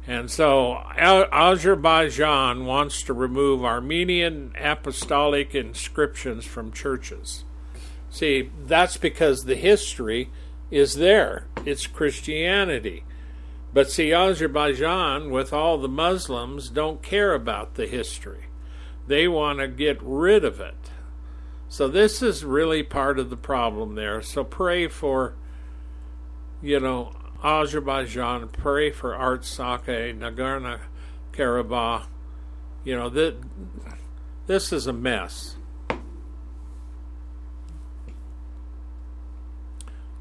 And so Azerbaijan wants to remove Armenian apostolic inscriptions from churches. See, that's because the history is there. It's Christianity. But see, Azerbaijan, with all the Muslims, don't care about the history. They want to get rid of it. So this is really part of the problem there. So pray for, Azerbaijan, pray for Artsakh, Nagorno-Karabakh. This is a mess.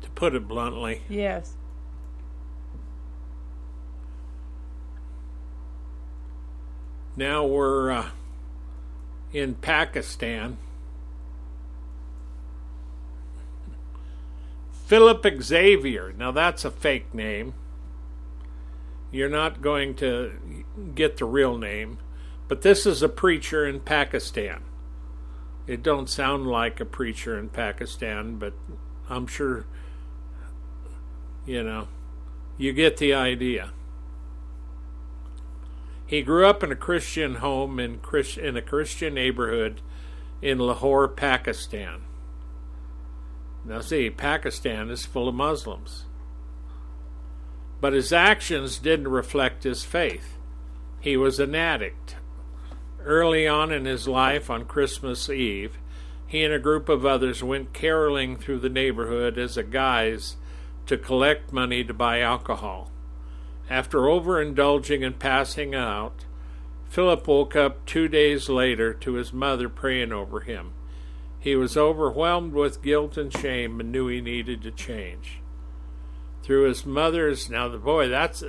To put it bluntly. Yes. Now we're in Pakistan. Philip Xavier. Now that's a fake name. You're not going to get the real name. But this is a preacher in Pakistan. It don't sound like a preacher in Pakistan, but I'm sure, you get the idea. He grew up in a Christian home in a Christian neighborhood in Lahore, Pakistan. Now see, Pakistan is full of Muslims. But his actions didn't reflect his faith. He was an addict. Early on in his life, on Christmas Eve, he and a group of others went caroling through the neighborhood as a guise to collect money to buy alcohol. After overindulging and passing out, Philip woke up 2 days later to his mother praying over him. He was overwhelmed with guilt and shame and knew he needed to change. Through his mother's, that's,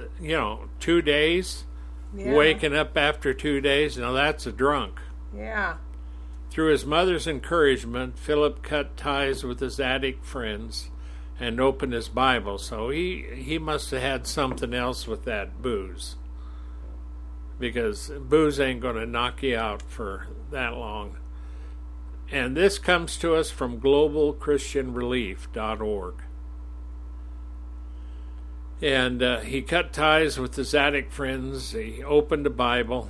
2 days, waking up after 2 days, now that's a drunk. Yeah. Through his mother's encouragement, Philip cut ties with his addict friends and opened his Bible. So he must have had something else with that booze, because booze ain't going to knock you out for that long. And this comes to us from globalchristianrelief.org. And he cut ties with his addict friends. He opened a Bible,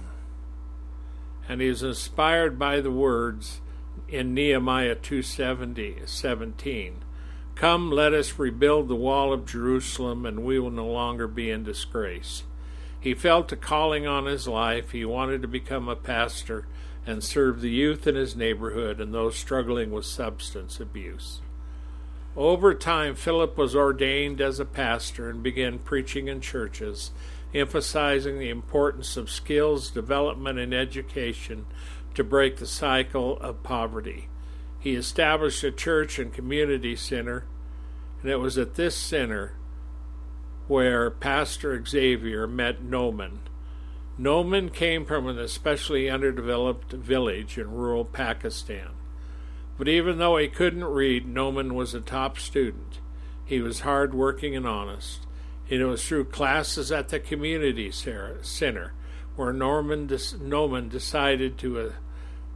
and he was inspired by the words in Nehemiah 2:17. Come, let us rebuild the wall of Jerusalem, and we will no longer be in disgrace. He felt a calling on his life. He wanted to become a pastor and serve the youth in his neighborhood and those struggling with substance abuse. Over time, Philip was ordained as a pastor and began preaching in churches, emphasizing the importance of skills development and education to break the cycle of poverty. He established a church and community center, and it was at this center where Pastor Xavier met Noman. Noman came from an especially underdeveloped village in rural Pakistan. But even though he couldn't read, Noman was a top student. He was hardworking and honest. And it was through classes at the community center where Noman decided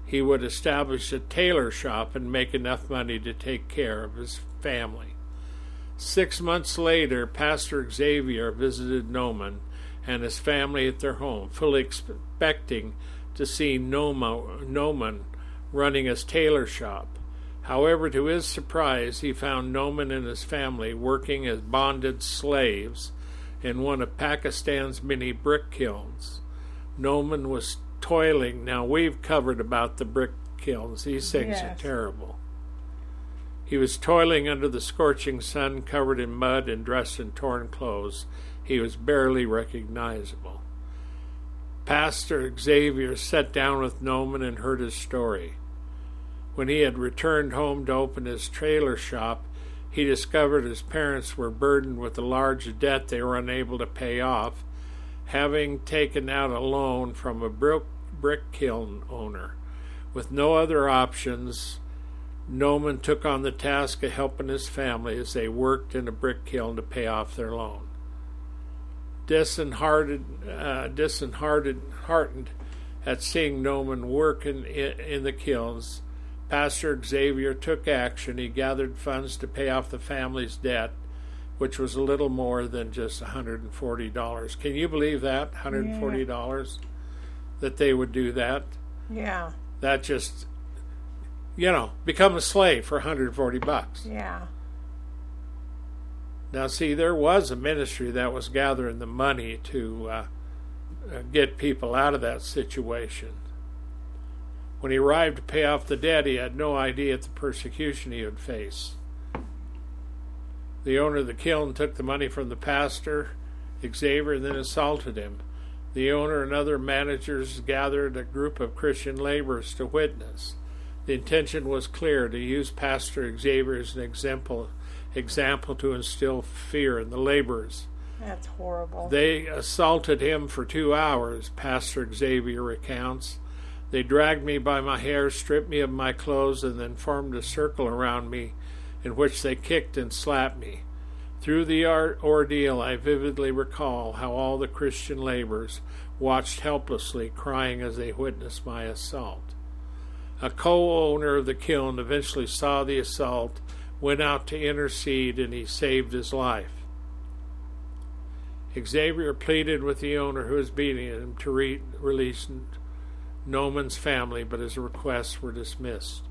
he would establish a tailor shop and make enough money to take care of his family. 6 months later, Pastor Xavier visited Noman and his family at their home, fully expecting to see Noman running his tailor shop. However, to his surprise, he found Noman and his family working as bonded slaves in one of Pakistan's many brick kilns. Noman was toiling. Now, we've covered about the brick kilns. These things are terrible. He was toiling under the scorching sun, covered in mud and dressed in torn clothes. He was barely recognizable. Pastor Xavier sat down with Noman and heard his story. When he had returned home to open his trailer shop, he discovered his parents were burdened with a large debt they were unable to pay off, having taken out a loan from a brick kiln owner. With no other options, Noman took on the task of helping his family as they worked in a brick kiln to pay off their loan. Disheartened at seeing Noman work in the kilns, Pastor Xavier took action. He gathered funds to pay off the family's debt, which was a little more than just $140. Can you believe that? $140 that they would do that? Yeah. That just, become a slave for $140. Yeah. Now, see, there was a ministry that was gathering the money to get people out of that situation. When he arrived to pay off the debt, he had no idea the persecution he would face. The owner of the kiln took the money from the pastor, Xavier, and then assaulted him. The owner and other managers gathered a group of Christian laborers to witness. The intention was clear, to use Pastor Xavier as an example to instill fear in the laborers. That's horrible. They assaulted him for 2 hours, Pastor Xavier recounts. They dragged me by my hair, stripped me of my clothes, and then formed a circle around me in which they kicked and slapped me. Through the ordeal, I vividly recall how all the Christian laborers watched helplessly, crying as they witnessed my assault. A co-owner of the kiln eventually saw the assault, went out to intercede, and he saved his life. Xavier pleaded with the owner who was beating him to release Noman's family, but his requests were dismissed.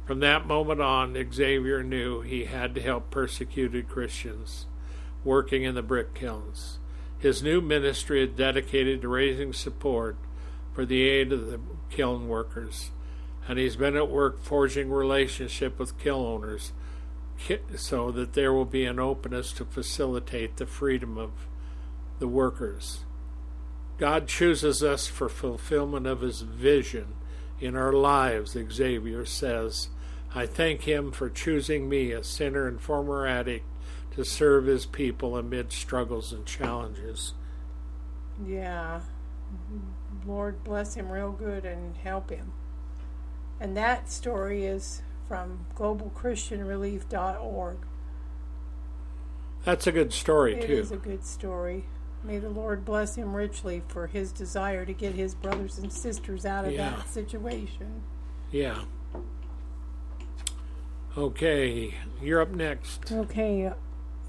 From that moment on, Xavier knew he had to help persecuted Christians working in the brick kilns. His new ministry is dedicated to raising support for the aid of the kiln workers, and he's been at work forging relationship with kiln owners so that there will be an openness to facilitate the freedom of the workers. God chooses us for fulfillment of his vision in our lives, Xavier says. I thank him for choosing me, a sinner and former addict, to serve his people amid struggles and challenges. Yeah. Lord bless him real good and help him. And that story is from globalchristianrelief.org. That's a good story, too. It is a good story. May the Lord bless him richly for his desire to get his brothers and sisters out of that situation. Yeah. Okay, you're up next. Okay,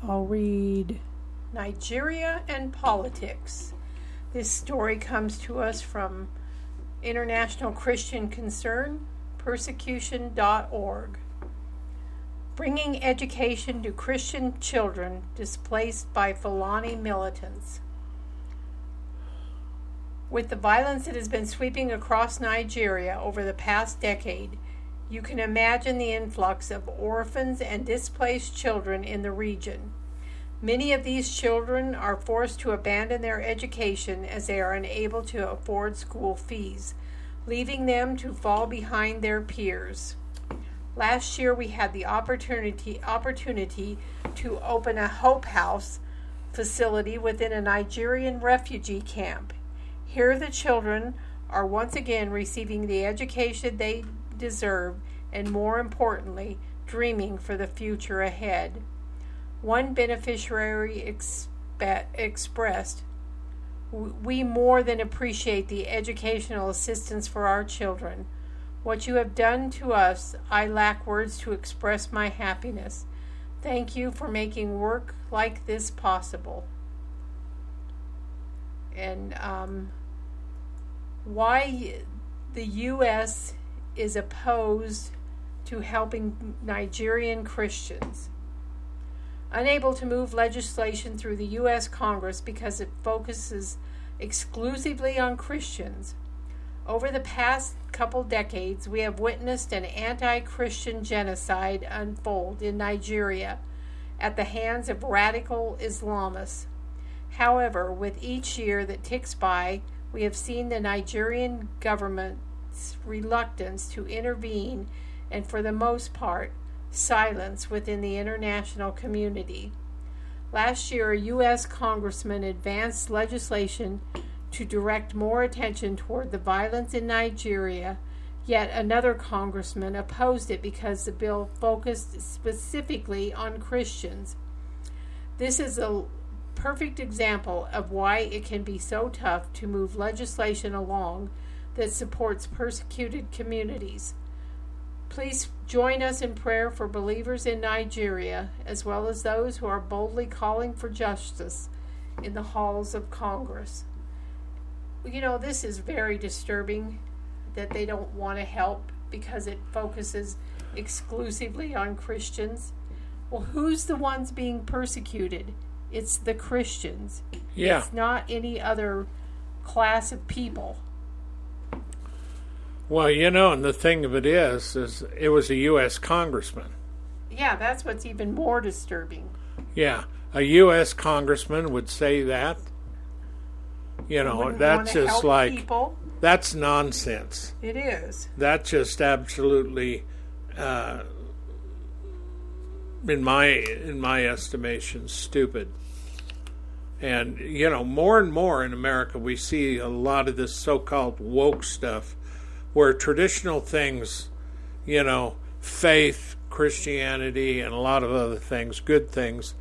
I'll read Nigeria and Politics. This story comes to us from International Christian Concern, persecution.org. Bringing education to Christian children displaced by Fulani militants. With the violence that has been sweeping across Nigeria over the past decade, you can imagine the influx of orphans and displaced children in the region. Many of these children are forced to abandon their education as they are unable to afford school fees, leaving them to fall behind their peers. Last year we had the opportunity to open a Hope House facility within a Nigerian refugee camp. Here the children are once again receiving the education they deserve and, more importantly, dreaming for the future ahead. One beneficiary expressed, "We more than appreciate the educational assistance for our children. What you have done to us, I lack words to express my happiness. Thank you for making work like this possible." And why the U.S. is opposed to helping Nigerian Christians. Unable to move legislation through the U.S. Congress because it focuses exclusively on Christians. Over the past couple decades, we have witnessed an anti-Christian genocide unfold in Nigeria at the hands of radical Islamists. However, with each year that ticks by, we have seen the Nigerian government's reluctance to intervene and, for the most part, silence within the international community. Last year, a U.S. congressman advanced legislation to direct more attention toward the violence in Nigeria, yet another congressman opposed it because the bill focused specifically on Christians. This is a perfect example of why it can be so tough to move legislation along that supports persecuted communities. Please join us in prayer for believers in Nigeria, as well as those who are boldly calling for justice in the halls of Congress. You know, this is very disturbing that they don't want to help because it focuses exclusively on Christians. Well, who's the ones being persecuted? It's the Christians. Yeah. It's not any other class of people. Well, you know, and the thing of it is it was a U.S. congressman. Yeah, that's what's even more disturbing. Yeah, a U.S. congressman would say that. You know, that's just like, people. That's nonsense. It is. That's just absolutely, in my estimation, stupid. And, you know, more and more in America, we see a lot of this so-called woke stuff where traditional things, you know, faith, Christianity, and a lot of other things, good things,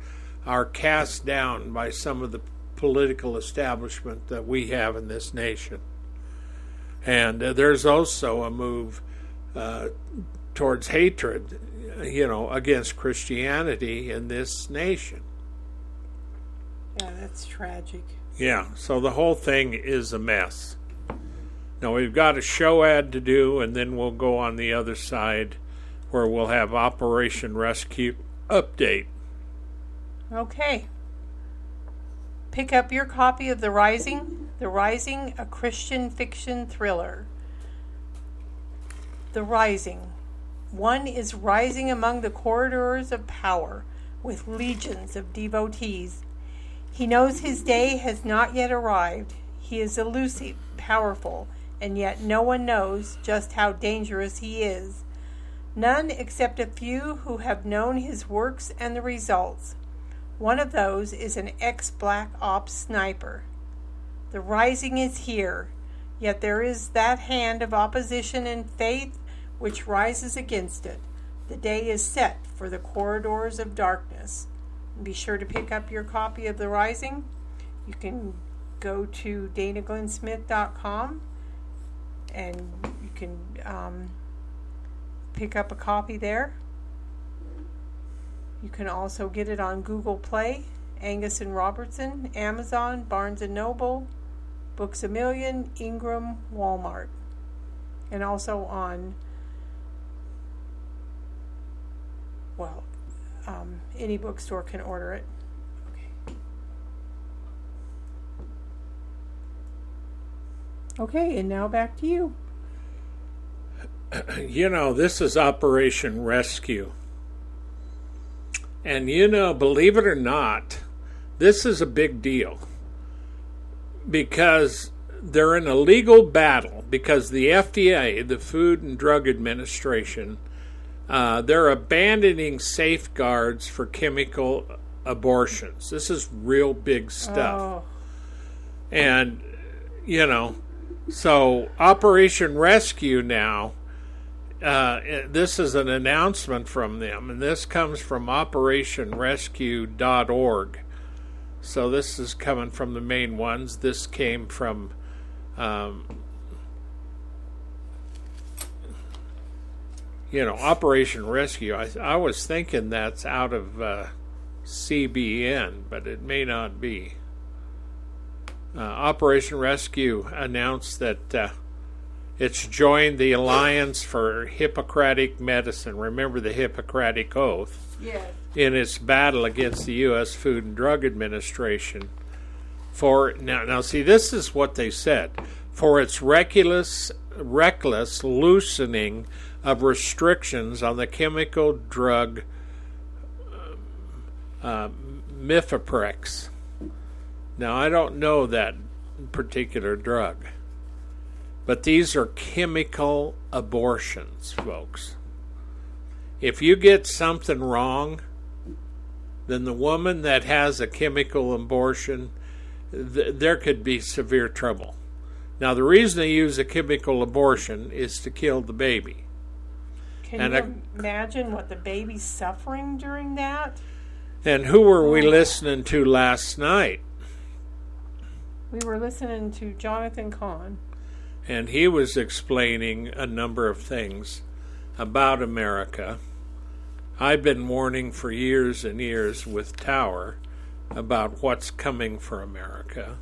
are cast down by some of the political establishment that we have in this nation. And there's also a move towards hatred, you know, against Christianity in this nation. Yeah, that's tragic. Yeah, so the whole thing is a mess. Now, we've got a show ad to do, and then we'll go on the other side where we'll have Operation Rescue Update. Okay. Pick up your copy of The Rising, a Christian fiction thriller. The Rising. One is rising among the corridors of power with legions of devotees. He knows his day has not yet arrived. He is elusive, powerful, and yet no one knows just how dangerous he is. None except a few who have known his works and the results. One of those is an ex-Black Ops sniper. The rising is here, yet there is that hand of opposition and faith which rises against it. The day is set for the corridors of darkness. Be sure to pick up your copy of The Rising. You can go to danaglennsmith.com and you can pick up a copy there. You can also get it on Google Play, Angus and Robertson, Amazon, Barnes & Noble, Books A Million, Ingram, Walmart, and also on, well, any bookstore can order it. Okay, and now back to you. You know, this is Operation Rescue. And, you know, believe it or not, this is a big deal. Because they're in a legal battle. Because the FDA, the Food and Drug Administration, they're abandoning safeguards for chemical abortions. This is real big stuff. Oh. And, you know, so Operation Rescue now, this is an announcement from them, and this comes from operationrescue.org. So this is coming from the main ones. This came from Operation Rescue. I was thinking that's out of CBN, but it may not be. Operation Rescue announced that it's joined the Alliance for Hippocratic Medicine. Remember the Hippocratic Oath? Yes. In its battle against the U.S. Food and Drug Administration. Now see, this is what they said. For its reckless loosening of restrictions on the chemical drug Mifeprex. Now, I don't know that particular drug, but these are chemical abortions, folks. If you get something wrong, then the woman that has a chemical abortion, there could be severe trouble. Now, the reason they use a chemical abortion is to kill the baby. Can you imagine what the baby's suffering during that? And who were we listening to last night? We were listening to Jonathan Cahn. And he was explaining a number of things about America. I've been warning for years and years with Tower about what's coming for America.